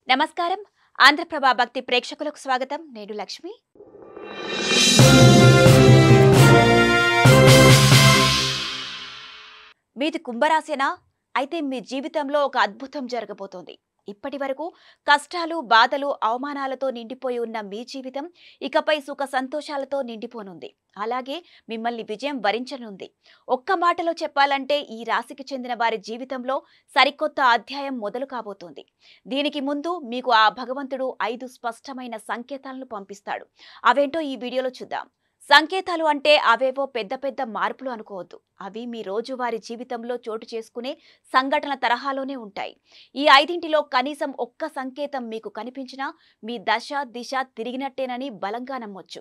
నమస్కారం. ఆంధ్రప్రభ భక్తి ప్రేక్షకులకు స్వాగతం. నేను లక్ష్మి. మీది కుంభరాశేనా? అయితే మీ జీవితంలో ఒక అద్భుతం జరగబోతోంది. ఇప్పటివరకు కష్టాలు, బాధలు, అవమానాలతో నిండిపోయి ఉన్న మీ జీవితం ఇకపై సుఖ సంతోషాలతో నిండిపోనుంది. అలాగే మిమ్మల్ని విజయం వరించనుంది. ఒక్క మాటలో చెప్పాలంటే ఈ రాశికి చెందిన వారి జీవితంలో సరికొత్త అధ్యాయం మొదలు కాబోతోంది. దీనికి ముందు మీకు ఆ భగవంతుడు 5 స్పష్టమైన సంకేతాలను పంపిస్తాడు. అవేంటో ఈ వీడియోలో చూద్దాం. సంకేతాలు అంటే అవేవో పెద్ద పెద్ద మార్పులు అనుకోవద్దు. అవి మీ రోజువారీ జీవితంలో చోటు చేసుకునే సంఘటనల తరహాలోనే ఉంటాయి. ఈ 5లో కనీసం ఒక్క సంకేతం మీకు కనిపించినా మీ దశ దిశ తిరిగినట్టేనని బలంగా నమ్మొచ్చు.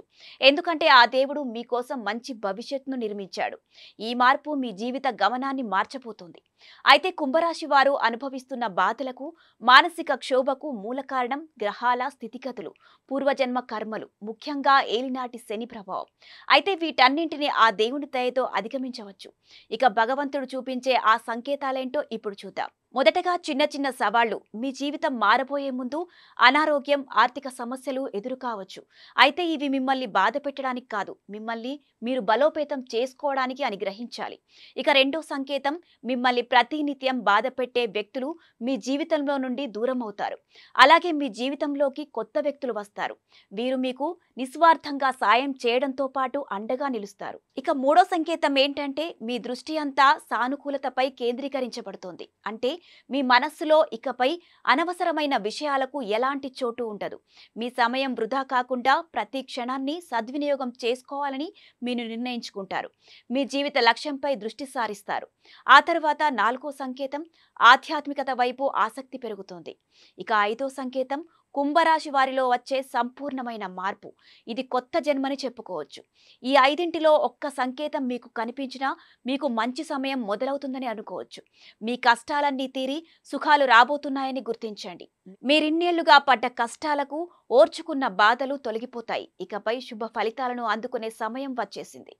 ఎందుకంటే ఆ దేవుడు మీకోసం మంచి భవిష్యత్తును నిర్మించాడు. ఈ మార్పు మీ జీవిత గమనాన్ని మార్చబోతుంది. అయితే కుంభరాశి వారు అనుభవిస్తున్న బాధలకు, మానసిక క్షోభకు మూల కారణం గ్రహాల స్థితిగతులు, పూర్వజన్మ కర్మలు, ముఖ్యంగా ఏలినాటి శని ప్రభావం. అయితే వీటన్నింటినీ ఆ దేవుని దయతో అధిగమించవచ్చు. ఇక భగవంతుడు చూపించే ఆ సంకేతాలేంటో ఇప్పుడు చూద్దాం. మొదటగా చిన్న చిన్న సవాళ్లు. మీ జీవితం మారబోయే ముందు అనారోగ్యం, ఆర్థిక సమస్యలు ఎదురు కావచ్చు. అయితే ఇవి మిమ్మల్ని బాధ పెట్టడానికి కాదు, మిమ్మల్ని మీరు బలోపేతం చేసుకోవడానికి అని గ్రహించాలి. ఇక రెండో సంకేతం, మిమ్మల్ని ప్రతినిత్యం బాధ పెట్టే వ్యక్తులు మీ జీవితంలో నుండి దూరం అవుతారు. అలాగే మీ జీవితంలోకి కొత్త వ్యక్తులు వస్తారు. వీరు మీకు నిస్వార్థంగా సాయం చేయడంతో పాటు అండగా నిలుస్తారు. ఇక మూడో సంకేతం ఏంటంటే మీ దృష్టి అంతా సానుకూలతపై కేంద్రీకరించబడుతోంది. అంటే మీ మనస్సులో ఇకపై అనవసరమైన విషయాలకు ఎలాంటి చోటు ఉండదు. మీ సమయం వృధా కాకుండా ప్రతి క్షణాన్ని సద్వినియోగం చేసుకోవాలని మీరు నిర్ణయించుకుంటారు. మీ జీవిత లక్ష్యంపై దృష్టి సారిస్తారు. ఆ తర్వాత నాలుగో సంకేతం, ఆధ్యాత్మికత వైపు ఆసక్తి పెరుగుతుంది. ఇక ఐదో సంకేతం, కుంభరాశి వారిలో వచ్చే సంపూర్ణమైన మార్పు. ఇది కొత్త జన్మని చెప్పుకోవచ్చు. ఈ 5లో ఒక్క సంకేతం మీకు కనిపించినా మీకు మంచి సమయం మొదలవుతుందని అనుకోవచ్చు. మీ కష్టాలన్నీ తీరి సుఖాలు రాబోతున్నాయని గుర్తించండి. మీరిన్నేళ్లుగా పడ్డ కష్టాలకు, ఓర్చుకున్న బాధలు తొలగిపోతాయి. ఇకపై శుభ ఫలితాలను అందుకునే సమయం వచ్చేసింది.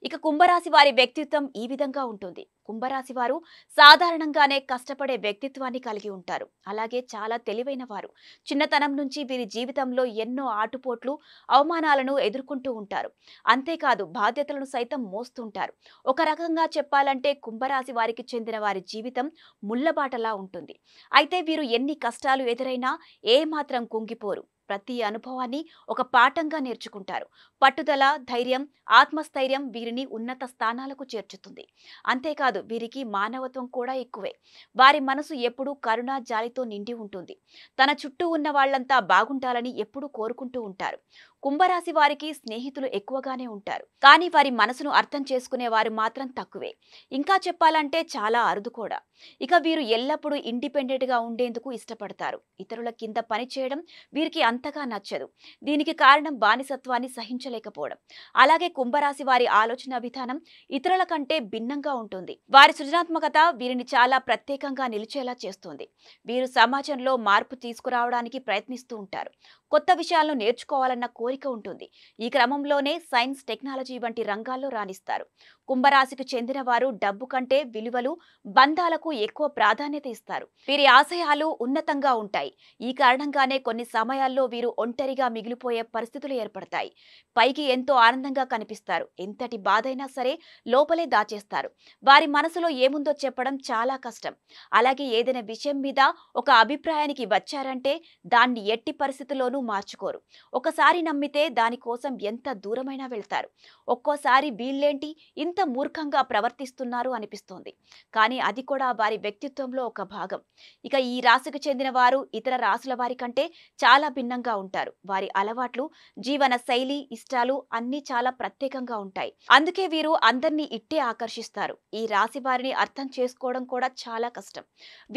ఇక కుంభరాశి వారి వ్యక్తిత్వం ఈ విధంగా ఉంటుంది. కుంభరాశి వారు సాధారణంగానే కష్టపడే వ్యక్తిత్వాన్ని కలిగి ఉంటారు. అలాగే చాలా తెలివైన వారు. చిన్నతనం నుంచి వీరి జీవితంలో ఎన్నో ఆటుపోట్లు, అవమానాలను ఎదుర్కొంటూ ఉంటారు. అంతేకాదు బాధ్యతలను సైతం మోస్తుంటారు. ఒక రకంగా చెప్పాలంటే కుంభరాశి వారికి చెందిన వారి జీవితం ముళ్ళబాటలా ఉంటుంది. అయితే వీరు ఎన్ని కష్టాలు ఎదురైనా ఏమాత్రం కుంగిపోరు. ప్రతి అనుభవాన్ని ఒక పాఠంగా నేర్చుకుంటారు. పట్టుదల, ధైర్యం, ఆత్మస్థైర్యం వీరిని ఉన్నత స్థానాలకు చేర్చుతుంది. అంతేకాదు వీరికి మానవత్వం కూడా ఎక్కువే. వారి మనసు ఎప్పుడూ కరుణ, జాలితో నిండి ఉంటుంది. తన చుట్టూ ఉన్న వాళ్ళంతా బాగుండాలని ఎప్పుడూ కోరుకుంటూ ఉంటారు. కుంభరాశి వారికి స్నేహితులు ఎక్కువగానే ఉంటారు. కానీ వారి మనసును అర్థం చేసుకునే వారు మాత్రం తక్కువే. ఇంకా చెప్పాలంటే చాలా అరుదు కూడా. ఇక వీరు ఎల్లప్పుడూ ఇండిపెండెంట్ గా ఉండేందుకు ఇష్టపడతారు. ఇతరుల కింద పని చేయడం వీరికి అంతగా నచ్చదు. దీనికి కారణం బానిసత్వాన్ని సహించలేకపోవడం. అలాగే కుంభరాశి వారి ఆలోచన విధానం ఇతరుల కంటే భిన్నంగా ఉంటుంది. వారి సృజనాత్మకత వీరిని చాలా ప్రత్యేకంగా నిలిచేలా చేస్తుంది. వీరు సమాజంలో మార్పు తీసుకురావడానికి ప్రయత్నిస్తూ ఉంటారు. కొత్త విషయాలను నేర్చుకోవాలన్న కోరిక ఉంటుంది. ఈ క్రమంలోనే సైన్స్, టెక్నాలజీ వంటి రంగాల్లో రాణిస్తారు. కుంభరాశికి చెందిన వారు డబ్బు కంటే విలువలు, బంధాలకు ఎక్కువ ప్రాధాన్యత ఇస్తారు. వీరి ఆశయాలు ఉన్నతంగా ఉంటాయి. ఈ కారణంగానే కొన్ని సమయాల్లో వీరు ఒంటరిగా మిగిలిపోయే పరిస్థితులు ఏర్పడతాయి. పైకి ఎంతో ఆనందంగా కనిపిస్తారు. ఎంతటి బాధైనా సరే లోపలే దాచేస్తారు. వారి మనసులో ఏముందో చెప్పడం చాలా కష్టం. అలాగే ఏదైనా విషయం మీద ఒక అభిప్రాయానికి వచ్చారంటే దాన్ని ఎట్టి పరిస్థితుల్లోనూ మార్చుకోరు. ఒకసారి నమ్మితే దానికోసం ఎంత దూరమైనా వెళ్తారు. ఒక్కోసారి వీళ్ళేంటి ఇంత మూర్ఖంగా ప్రవర్తిస్తున్నారు అనిపిస్తోంది. కానీ అది కూడా వారి వ్యక్తిత్వంలో ఒక భాగం. ఇక ఈ రాశికి చెందిన వారు ఇతర రాశుల వారి కంటే చాలా భిన్నంగా ఉంటారు. వారి అలవాట్లు, జీవన శైలి, ఇష్టాలు అన్నీ చాలా ప్రత్యేకంగా ఉంటాయి. అందుకే వీరు అందరినీ ఇట్టే ఆకర్షిస్తారు. ఈ రాశి వారిని అర్థం చేసుకోవడం కూడా చాలా కష్టం.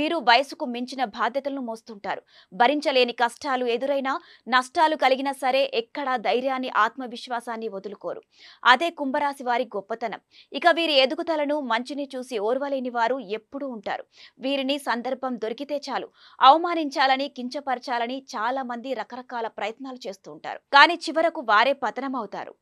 వీరు వయసుకు మించిన బాధ్యతలను మోస్తుంటారు. భరించలేని కష్టాలు ఎదురైనా, నష్టాలు కలిగినా సరే ఎక్కడా ధైర్యాన్ని, ఆత్మవిశ్వాసాన్ని వదులుకోరు. అదే కుంభరాశి వారి గొప్పతనం. ఇక వీరి ఎదుగుదలను, మంచిని చూసి ఓర్వలేని వారు ఎప్పుడూ ఉంటారు. వీరిని సందర్భం దొరికితే చాలు అవమానించాలని, కించపరచాలని చాలా మంది రకరకాల ప్రయత్నాలు చేస్తూ ఉంటారు. కానీ చివరకు వారే పతనం అవుతారు.